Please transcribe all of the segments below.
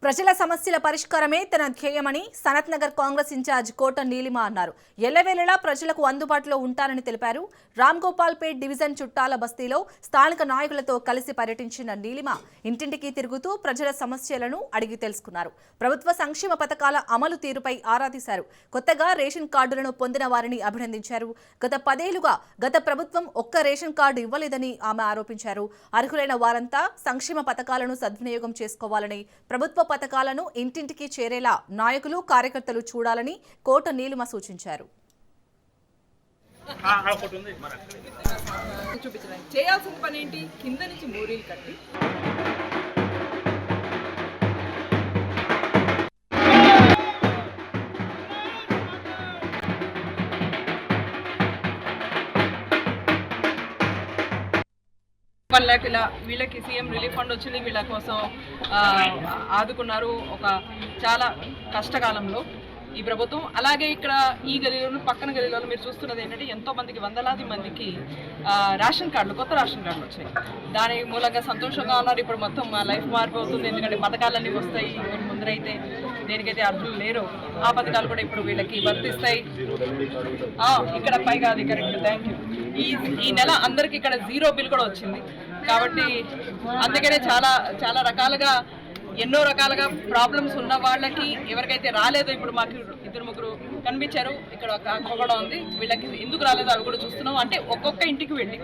ప్రజల సమస్యల పరిష్కారమే తన ధ్యేయమని సనత్ నగర్ కాంగ్రెస్ ఇన్ఛార్జ్ కోట నీలిమ అన్నారు. ఎల్లవేళలా ప్రజలకు అందుబాటులో ఉంటారని తెలిపారు. రామ్ గోపాల్ పేట్ డివిజన్ చుట్టాల బస్తీలో స్థానిక నాయకులతో కలిసి పర్యటించిన నీలిమ ఇంటింటికి తిరుగుతూ ప్రజల సమస్యలను అడిగి తెలుసుకున్నారు. ప్రభుత్వ సంక్షేమ పథకాల అమలు తీరుపై ఆరా తీశారు. కొత్తగా రేషన్ కార్డులను పొందిన వారిని అభినందించారు. గత 10 ఏళ్లుగా గత ప్రభుత్వం ఒక్క రేషన్ కార్డు ఇవ్వలేదని ఆమె ఆరోపించారు. అర్హులైన వారంతా సంక్షేమ పథకాలను సద్వినియోగం చేసుకోవాలని, ప్రభుత్వ పథకాలను ఇంటింటికి చేరేలా నాయకులు కార్యకర్తలు చూడాలని కోట నీలిమ సూచించారు. చేయాల్సిన పని ఏంటి? కింద నుంచి మోరీలు కట్టి ఇలా వీళ్ళకి సీఎం రిలీఫ్ ఫండ్ వచ్చింది, వీళ్ళ కోసం ఆదుకున్నారు ఒక చాలా కష్టకాలంలో ఈ ప్రభుత్వం. అలాగే ఇక్కడ ఈ గలీలో పక్కన గలీలో మీరు చూస్తున్నది ఏంటంటే ఎంతో మందికి, వందలాది మందికి రేషన్ కార్డులు, కొత్త రేషన్ కార్డులు వచ్చాయి. దాని మూలంగా సంతోషంగా ఉన్నారు. ఇప్పుడు మొత్తం మా లైఫ్ మారిపోతుంది, ఎందుకంటే పథకాలన్నీ వస్తాయి. ముందరైతే దేనికైతే అర్హులు లేరో ఆ పథకాలు కూడా ఇప్పుడు వీళ్ళకి వర్తిస్తాయి. ఇక్కడ పైగా అది కరెక్ట్, థ్యాంక్ యూ. ఈ నెల అందరికి ఇక్కడ 0 బిల్ కూడా వచ్చింది. కాబట్టి అందుకనే చాలా చాలా రకాలుగా ఎన్నో రకాలుగా ప్రాబ్లమ్స్ ఉన్న వాళ్ళకి ఎవరికైతే రాలేదో, ఇప్పుడు మాకు 2-3 కనిపించారు. ఇక్కడ ఒక అక్క కూడా ఉంది, వీళ్ళకి ఎందుకు రాలేదో అవి కూడా చూస్తున్నాం. అంటే ఒక్కొక్క ఇంటికి వెళ్ళి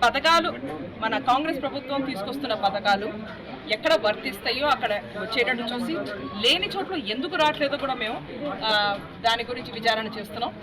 పథకాలు, మన కాంగ్రెస్ ప్రభుత్వం తీసుకొస్తున్న పథకాలు ఎక్కడ వర్తిస్తాయో అక్కడ వచ్చేటట్టు చూసి, లేని చోట్ల ఎందుకు రావట్లేదో కూడా మేము దాని గురించి విచారణ చేస్తున్నాం.